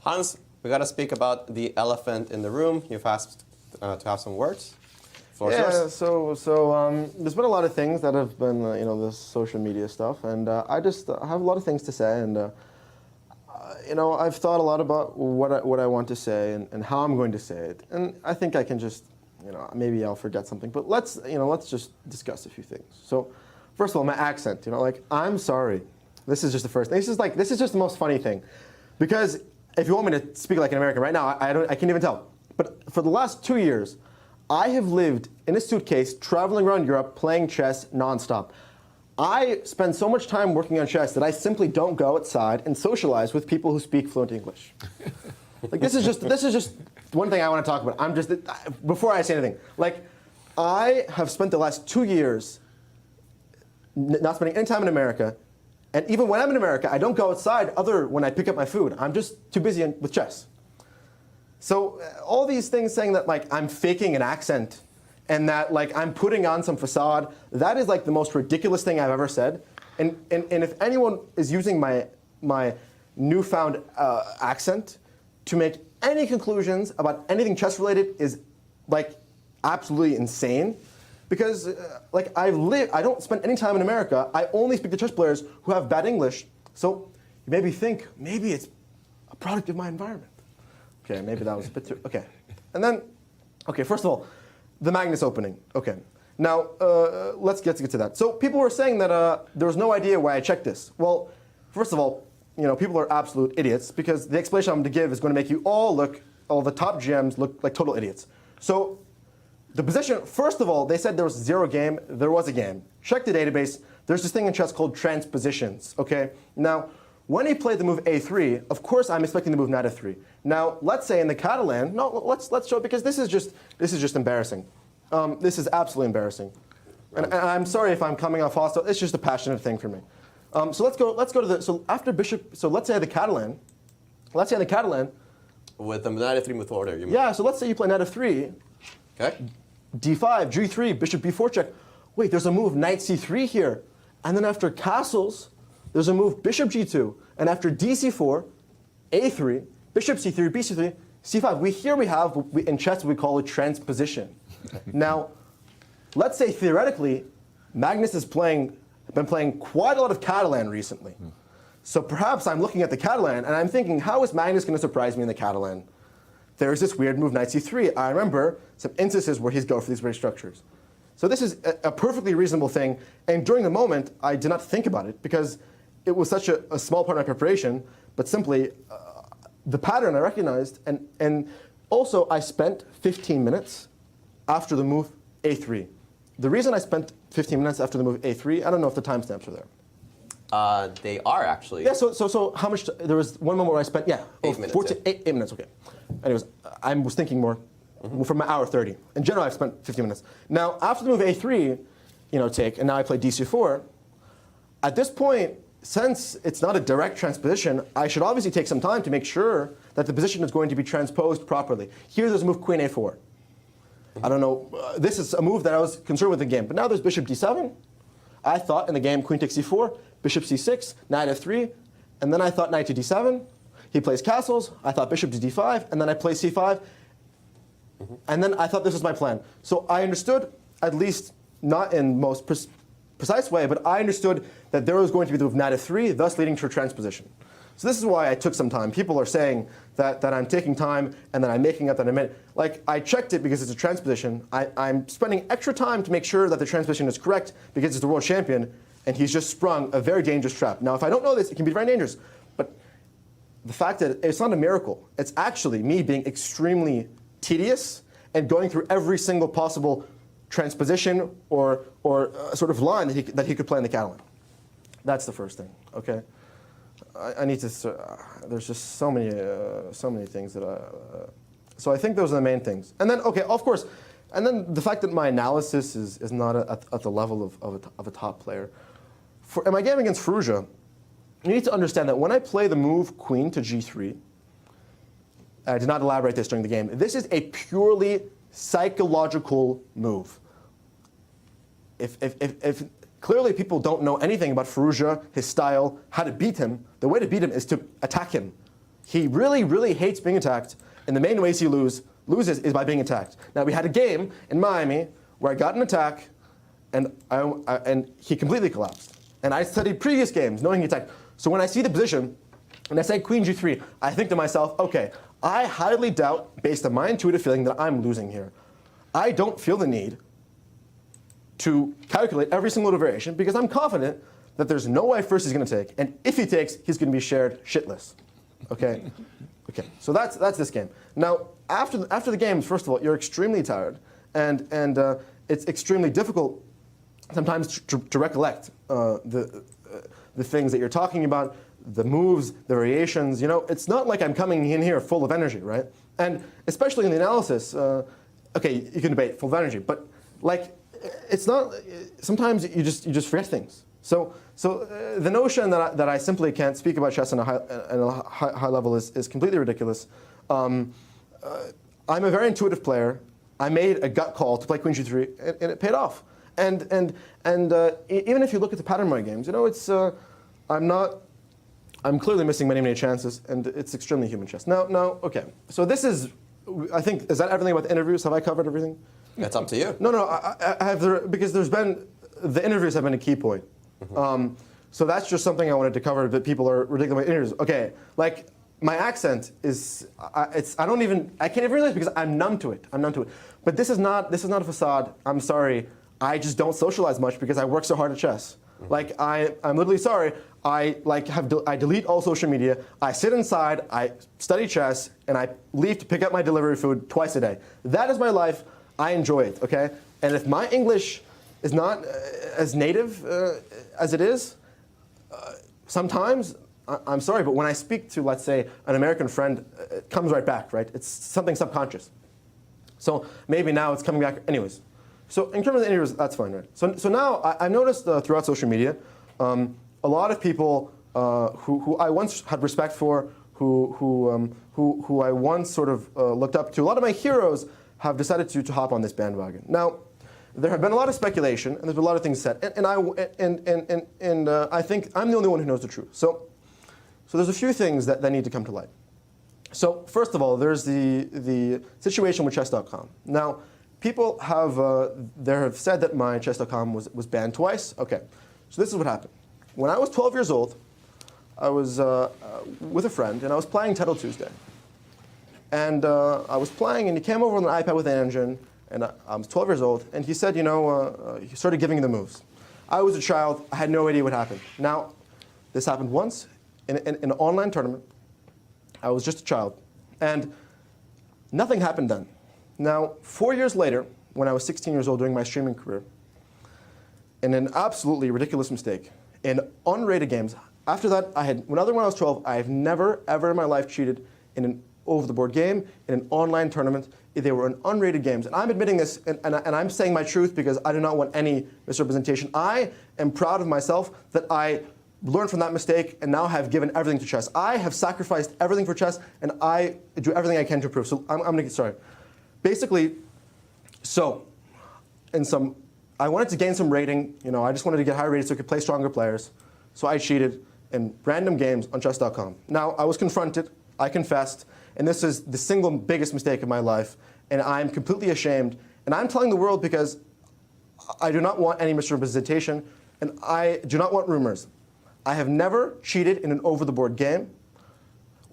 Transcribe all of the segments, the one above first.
Hans, we got to speak about the elephant in the room. You've asked to have some words. Yeah, so there's been a lot of things that have been, this social media stuff, and I just have a lot of things to say, and I've thought a lot about what I want to say and how I'm going to say it, and I think I can just, maybe I'll forget something, but let's just discuss a few things. So, first of all, my accent, I'm sorry. This is just the first thing. This is just the most funny thing, because if you want me to speak like an American right now, I can't even tell. But for the last 2 years, I have lived in a suitcase, traveling around Europe, playing chess nonstop. I spend so much time working on chess that I simply don't go outside and socialize with people who speak fluent English. This is just one thing I want to talk about. Before I say anything, I have spent the last 2 years not spending any time in America, and even when I'm in America, I don't go outside other when I pick up my food. I'm just too busy with chess. So all these things saying that I'm faking an accent and that I'm putting on some facade, that is the most ridiculous thing I've ever said. And if anyone is using my newfound accent to make any conclusions about anything chess related is absolutely insane. Because I don't spend any time in America. I only speak to chess players who have bad English. So you maybe think maybe it's a product of my environment. Okay, maybe that was a bit too, okay. And then, okay, first of all, the Magnus opening. Okay, now let's get to that. So people were saying that there was no idea why I checked this. Well, first of all, people are absolute idiots because the explanation I'm going to give is going to make you all the top GMs look like total idiots. So the position, first of all, they said there was 0 game. There was a game. Check the database. There's this thing in chess called transpositions, okay? Now, when he played the move a3, of course I'm expecting the move knight f3. Now, let's say in the Catalan, no, let's show it because this is just embarrassing. This is absolutely embarrassing, and I'm sorry if I'm coming off hostile. It's just a passionate thing for me. So let's go to the after bishop. So let's say the Catalan. With the knight f3 move order. Yeah. So let's say you play knight f3. Okay. d5, g3, bishop b4 check. Wait, there's a move knight c3 here, and then after castles. There's a move bishop g2, and after dc4, a3, bishop c3, bc3, c5. In chess we call it transposition. Now, let's say theoretically, Magnus has been playing quite a lot of Catalan recently. So perhaps I'm looking at the Catalan and I'm thinking, how is Magnus going to surprise me in the Catalan? There's this weird move knight c3. I remember some instances where he's go for these weird structures. So this is a perfectly reasonable thing, and during the moment, I did not think about it because it was such a small part of my preparation, but simply the pattern I recognized, and also I spent 15 minutes after the move a3. The reason I spent 15 minutes after the move a3, I don't know if the timestamps are there. They are actually. Yeah, so how much, there was one moment where I spent, 8 minutes. 8 minutes, okay. Anyways, I was thinking more from my hour 30. In general, I've spent 15 minutes. Now, after the move a3, and now I play dc4, at this point, since it's not a direct transposition, I should obviously take some time to make sure that the position is going to be transposed properly. Here there's a move queen a4. I don't know, this is a move that I was concerned with in the game. But now there's bishop d7. I thought in the game queen takes c4, bishop c6, knight f3, and then I thought knight to d7. He plays castles. I thought bishop to d5, and then I play c5. And then I thought this was my plan. So I understood, at least not in most precise way, but I understood that there was going to be the move knight f3, thus leading to a transposition. So this is why I took some time. People are saying that I'm taking time and that I'm making up that I meant. I checked it because it's a transposition. I'm spending extra time to make sure that the transposition is correct because it's the world champion, and he's just sprung a very dangerous trap. Now, if I don't know this, it can be very dangerous. But the fact that it's not a miracle. It's actually me being extremely tedious and going through every single possible transposition or sort of line that he could play in the Catalan. That's the first thing. Okay. I need to. There's just so many things that. So I think those are the main things. And then, okay, of course, and then the fact that my analysis is not at the level of a top player. In my game against Fruja, you need to understand that when I play the move queen to g3, I did not elaborate this during the game. This is a purely psychological move. If clearly people don't know anything about Fruja, his style, how to beat him, the way to beat him is to attack him. he really, really hates being attacked, and the main ways he loses is by being attacked. Now, we had a game in Miami where I got an attack, and he completely collapsed. And I studied previous games, knowing he attacked. So when I see the position, and I say queen g3, I think to myself, okay, I highly doubt, based on my intuitive feeling, that I'm losing here. I don't feel the need to calculate every single variation because I'm confident that there's no way first he's going to take, and if he takes, he's going to be shared shitless. Okay? Okay, so that's this game. Now, after the games, first of all, you're extremely tired, and it's extremely difficult sometimes to recollect the things that you're talking about, the moves, the variations. You know, it's not like I'm coming in here full of energy, right? And especially in the analysis, okay, you can debate full of energy, but like, it's not. Sometimes you just forget things. So the notion that I simply can't speak about chess on a high level is completely ridiculous. I'm a very intuitive player. I made a gut call to play queen g3, and it paid off. And even if you look at the pattern of my games, you know, it's I'm clearly missing many chances, and it's extremely human chess. Now, okay. So this is, I think, is that everything about the interviews? Have I covered everything? It's up to you. No, I have because the interviews have been a key point. Mm-hmm. So that's just something I wanted to cover. That people are ridiculous interviews. Okay, like my accent is, I can't even realize because I'm numb to it. But this is not a facade. I'm sorry. I just don't socialize much because I work so hard at chess. Mm-hmm. Like I'm literally sorry. I delete all social media. I sit inside. I study chess, and I leave to pick up my delivery food twice a day. That is my life. I enjoy it. Okay, and if my English is not as native as it is, sometimes I'm sorry, but when I speak to, let's say, an American friend, it comes right back. Right? It's something subconscious. So maybe now it's coming back. Anyways. So in terms of the interviews, that's fine, right? So now I've noticed throughout social media, a lot of people who I once had respect for, who I once sort of looked up to, a lot of my heroes have decided to hop on this bandwagon. Now, there have been a lot of speculation, and there's been a lot of things said, and I think I'm the only one who knows the truth. So there's a few things that need to come to light. So first of all, there's the situation with chess.com. Now, people have said that my chess.com was banned twice. Okay, so this is what happened. When I was 12 years old, I was with a friend, and I was playing Title Tuesday. And I was playing, and he came over on an iPad with an engine, and I was 12 years old, and he said, you know, he started giving me the moves. I was a child. I had no idea what happened. Now, this happened once in an online tournament. I was just a child, and nothing happened then. Now, 4 years later, when I was 16 years old during my streaming career, in an absolutely ridiculous mistake, in unrated games, after that, when I was 12, I have never, ever in my life cheated in an over-the-board game, in an online tournament. They were in unrated games. And I'm admitting this, and I'm saying my truth because I do not want any misrepresentation. I am proud of myself that I learned from that mistake and now have given everything to chess. I have sacrificed everything for chess, and I do everything I can to improve. So I'm going to get started. Basically, I wanted to gain some rating. You know, I just wanted to get higher rated so I could play stronger players. So I cheated in random games on chess.com. Now, I was confronted. I confessed. And this is the single biggest mistake of my life. And I'm completely ashamed. And I'm telling the world because I do not want any misrepresentation. And I do not want rumors. I have never cheated in an over-the-board game.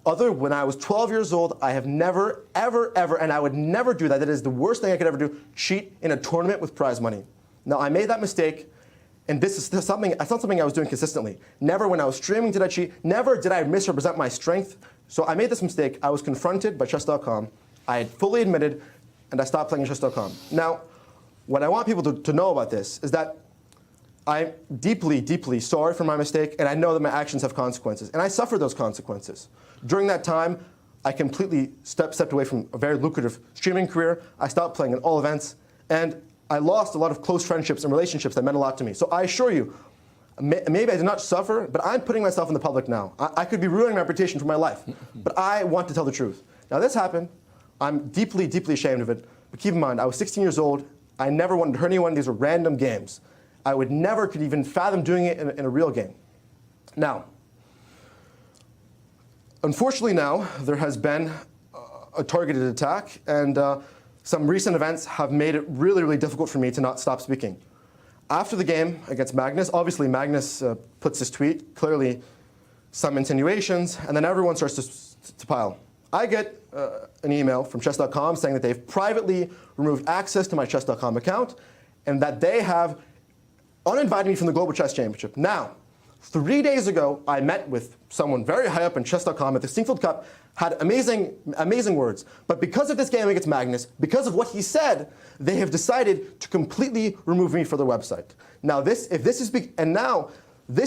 When I was 12 years old, I have never, ever, and I would never do that. That is the worst thing I could ever do, cheat in a tournament with prize money. Now, I made that mistake, and this is something, it's not something I was doing consistently. Never when I was streaming did I cheat. Never did I misrepresent my strength. So I made this mistake. I was confronted by chess.com. I had fully admitted, and I stopped playing chess.com. Now, what I want people to know about this is that I'm deeply, deeply sorry for my mistake, and I know that my actions have consequences, and I suffer those consequences. During that time, I completely stepped away from a very lucrative streaming career. I stopped playing in all events, and I lost a lot of close friendships and relationships that meant a lot to me. So I assure you, maybe I did not suffer, but I'm putting myself in the public now. I could be ruining my reputation for my life, but I want to tell the truth. Now this happened. I'm deeply, deeply ashamed of it. But keep in mind, I was 16 years old. I never wanted to hurt anyone. These were random games. I would never could even fathom doing it in a real game. Now, unfortunately now, there has been a targeted attack, and some recent events have made it really, really difficult for me to not stop speaking. After the game against Magnus, obviously Magnus puts this tweet, clearly some insinuations, and then everyone starts to pile. I get an email from chess.com saying that they've privately removed access to my chess.com account and that they have uninvited me from the Global Chess Championship. Now, 3 days ago, I met with someone very high up in chess.com at the Stingfield Cup, had amazing words. But because of this game against Magnus, because of what he said, they have decided to completely remove me from their website. Now, this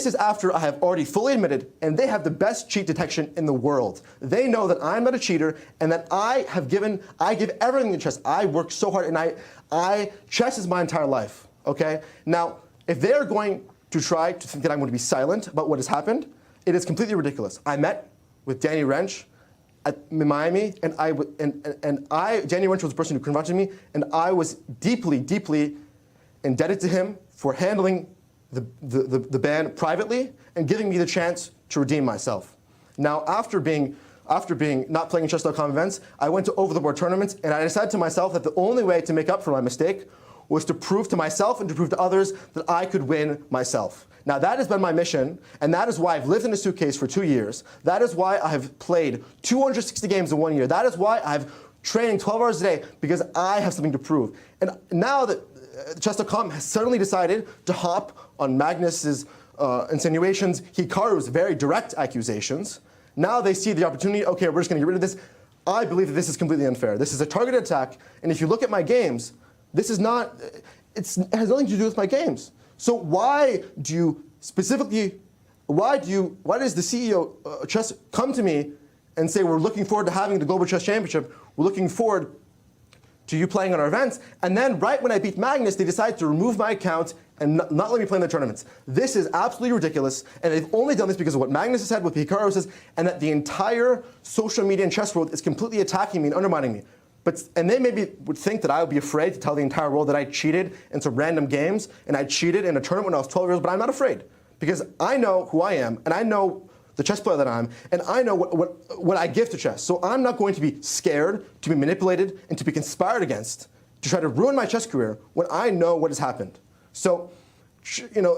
is after I have already fully admitted, and they have the best cheat detection in the world. They know that I'm not a cheater, and that I give everything to chess. I work so hard, and chess is my entire life, okay? Now, if they're going to try to think that I'm going to be silent about what has happened, it is completely ridiculous. I met with Danny Wrench in Miami, and Danny Wrench was the person who confronted me, and I was deeply, deeply indebted to him for handling the ban privately and giving me the chance to redeem myself. Now, after being not playing in chess.com events, I went to over-the-board tournaments, and I decided to myself that the only way to make up for my mistake was to prove to myself and to prove to others that I could win myself. Now, that has been my mission, and that is why I've lived in a suitcase for 2 years. That is why I have played 260 games in 1 year. That is why I've training 12 hours a day, because I have something to prove. And now that chess.com has suddenly decided to hop on Magnus's insinuations, Hikaru's very direct accusations, now they see the opportunity, okay, we're just going to get rid of this. I believe that this is completely unfair. This is a targeted attack, and if you look at my games, this is not, it has nothing to do with my games. So why do you specifically, why does the CEO of chess come to me and say, we're looking forward to having the Global Chess Championship, we're looking forward to you playing on our events, and then right when I beat Magnus, they decide to remove my account and not let me play in the tournaments. This is absolutely ridiculous, and they've only done this because of what Magnus has said, what Hikaru says, and that the entire social media and chess world is completely attacking me and undermining me. And they maybe would think that I would be afraid to tell the entire world that I cheated in some random games, and I cheated in a tournament when I was 12 years old, but I'm not afraid. Because I know who I am, and I know the chess player that I am, and I know what I give to chess. So I'm not going to be scared, to be manipulated, and to be conspired against, to try to ruin my chess career when I know what has happened. So, you know,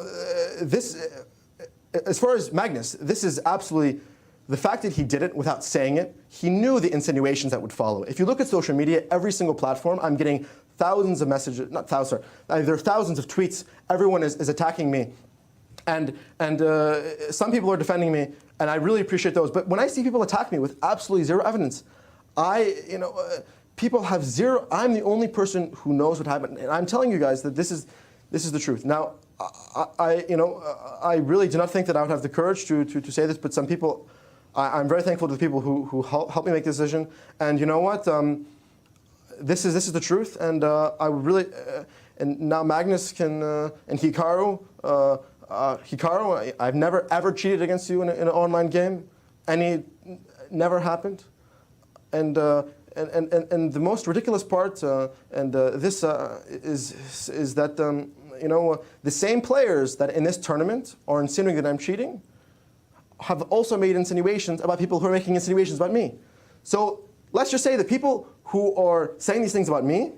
as far as Magnus, this is absolutely, the fact that he did it without saying it, he knew the insinuations that would follow. If you look at social media, every single platform, I'm getting thousands of messages, not thousands, sorry, there are thousands of tweets, everyone is attacking me. And some people are defending me, and I really appreciate those. But when I see people attack me with absolutely zero evidence, people have zero, I'm the only person who knows what happened. And I'm telling you guys that this is the truth. Now, I really do not think that I would have the courage to say this, but some people, I'm very thankful to the people who helped me make this decision. And you know what? This is the truth, and I would really, and now Magnus can, and Hikaru, I've never ever cheated against you in an online game. Never happened. And the most ridiculous part, this is that the same players that in this tournament are insinuating that I'm cheating have also made insinuations about people who are making insinuations about me. So let's just say the people who are saying these things about me,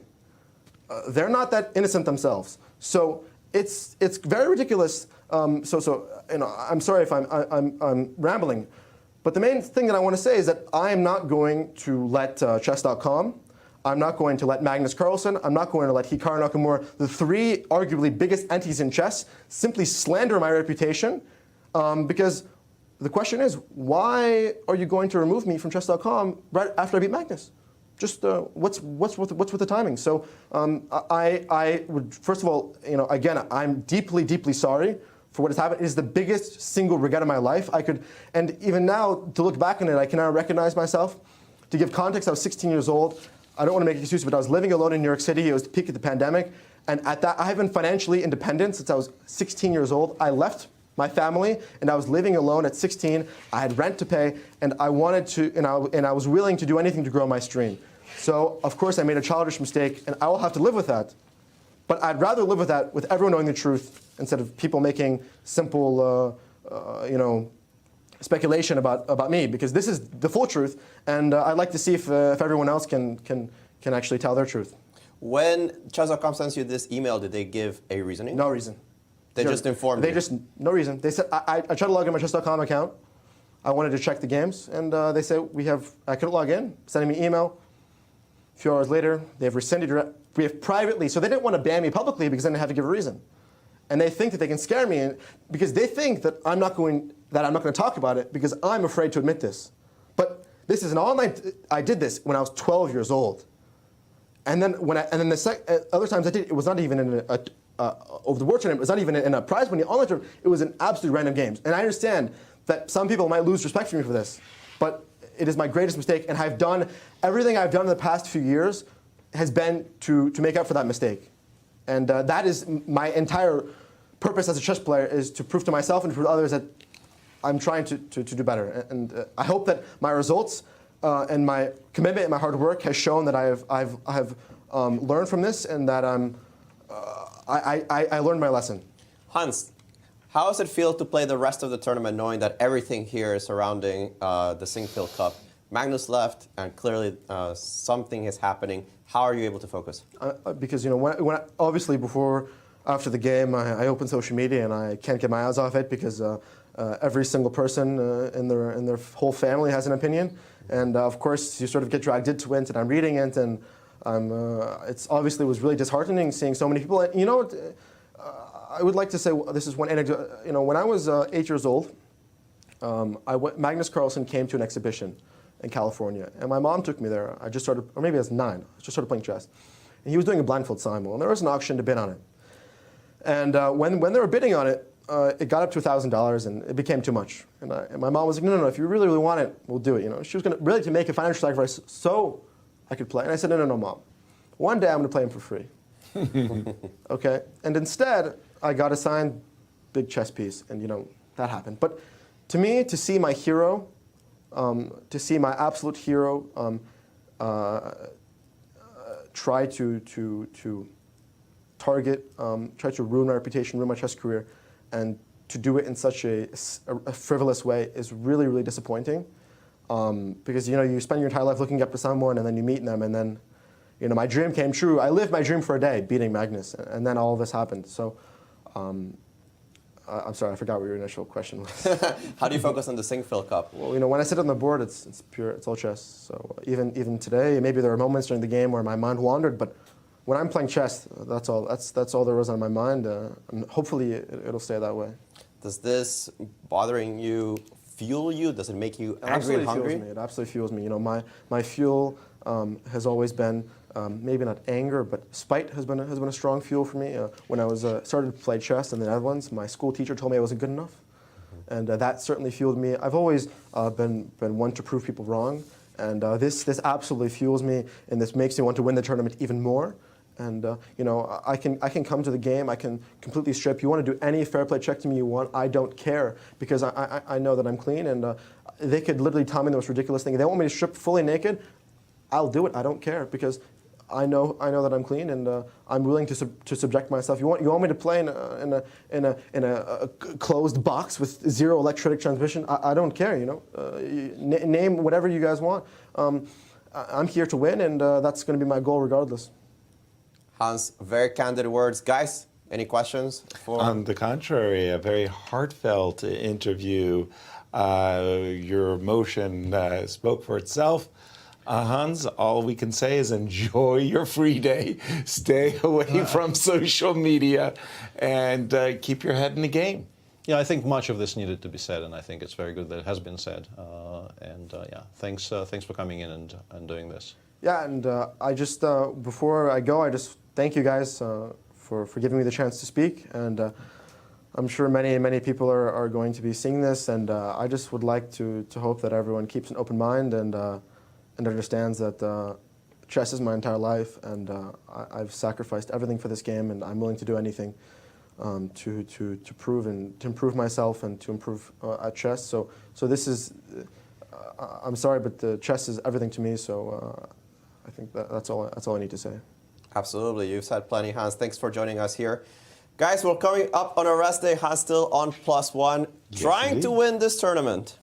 they're not that innocent themselves. So it's very ridiculous. I'm sorry if I'm rambling, but the main thing that I want to say is that I am not going to let chess.com, I'm not going to let Magnus Carlsen, I'm not going to let Hikaru Nakamura, the three arguably biggest entities in chess, simply slander my reputation, because the question is, why are you going to remove me from chess.com right after I beat Magnus? Just what's with the timing? So I would, first of all, again, I'm deeply, deeply sorry for what has happened. It is the biggest single regret of my life. And even now, to look back on it, I can now recognize myself. To give context, I was 16 years old. I don't want to make an excuse, but I was living alone in New York City. It was the peak of the pandemic. And at that, I have been financially independent since I was 16 years old. I left my family, and I was living alone at 16. I had rent to pay, and I wanted to, and I was willing to do anything to grow my stream. So, of course, I made a childish mistake, and I will have to live with that. But I'd rather live with that, with everyone knowing the truth, instead of people making simple, speculation about me, because this is the full truth, and I'd like to see if everyone else can actually tell their truth. When chess.com sends you this email, did they give a reasoning? No reason. They just informed you? No reason. They said, I tried to log in my chess.com account. I wanted to check the games, and they said, I couldn't log in, sending me email. A few hours later, they've rescinded we have privately, so they didn't want to ban me publicly because then they have to give a reason. And they think that they can scare me because they think that I'm not going to talk about it because I'm afraid to admit this. But this is an online, I did this when I was 12 years old. And then other times I did, it was not even in over the word tournament, it was not even in a prize money online tournament, it was in absolutely random games. And I understand that some people might lose respect for me for this, but it is my greatest mistake, and everything I've done in the past few years has been to make up for that mistake. And that is my entire purpose as a chess player, is to prove to myself and to prove to others that I'm trying to do better. And I hope that my results and my commitment and my hard work has shown that I have learned from this, and that I learned my lesson. Hans, how does it feel to play the rest of the tournament knowing that everything here is surrounding the Sinquefield Cup? Magnus left, and clearly something is happening. How are you able to focus? Because obviously after the game, I open social media and I can't get my eyes off it, because every single person in their whole family has an opinion, and of course you sort of get dragged into it, and I'm reading it, and it's obviously was really disheartening seeing so many people. And, I would like to say, this is one anecdote. When I was 8 years old, Magnus Carlsen came to an exhibition in California, and my mom took me there. I just started, or maybe I was 9, I just started playing chess. And he was doing a blindfold simul, and there was an auction to bid on it. And when they were bidding on it, it got up to $1,000, and it became too much. And my mom was like, no, if you really, really want it, we'll do it. She was going to really make a financial sacrifice so I could play. And I said, no, Mom. One day I'm going to play him for free. Okay? And instead, I got a signed big chess piece, and that happened. But to me, to see my hero, to see my absolute hero try to target, try to ruin my reputation, ruin my chess career, and to do it in such a frivolous way is really, really disappointing. Because you spend your entire life looking up to someone, and then you meet them, and then my dream came true. I lived my dream for a day, beating Magnus, and then all of this happened. So I'm sorry, I forgot what your initial question was. How do you focus on the Sinquefield Cup? Well, when I sit on the board, it's pure, it's all chess. So even today, maybe there are moments during the game where my mind wandered, but when I'm playing chess, that's all there was on my mind, and hopefully it'll stay that way. Does this bothering you fuel you? Does it make you angry and hungry? It absolutely fuels me. My fuel has always been maybe not anger, but spite has been a strong fuel for me. When I was started to play chess in the Netherlands, my school teacher told me I wasn't good enough, and that certainly fueled me. I've always been one to prove people wrong, and this absolutely fuels me, and this makes me want to win the tournament even more. And I can come to the game, I can completely strip. You want to do any fair play check to me you want, I don't care, because I know that I'm clean, and they could literally tell me the most ridiculous thing. If they want me to strip fully naked, I'll do it. I don't care, because I know that I'm clean, and I'm willing to subject myself. You want me to play in a closed box with zero electric transmission? I don't care. Name whatever you guys want. I'm here to win, and that's going to be my goal regardless. Hans, very candid words. Guys, any questions? On the contrary, a very heartfelt interview. Your emotion spoke for itself. Hans, all we can say is enjoy your free day, stay away from social media, and keep your head in the game. Yeah, I think much of this needed to be said, and I think it's very good that it has been said. Yeah, thanks for coming in and doing this. Yeah, and I just, before I go, I just thank you guys for giving me the chance to speak, and I'm sure many people are going to be seeing this, and I just would like to hope that everyone keeps an open mind and understands that chess is my entire life, and I've sacrificed everything for this game, and I'm willing to do anything to improve myself and to improve at chess. So this is, I'm sorry, but the chess is everything to me. So I think that's all I need to say. Absolutely, you've said plenty, Hans. Thanks for joining us here. Guys, we're coming up on a rest day. Hans still on +1, trying to win this tournament.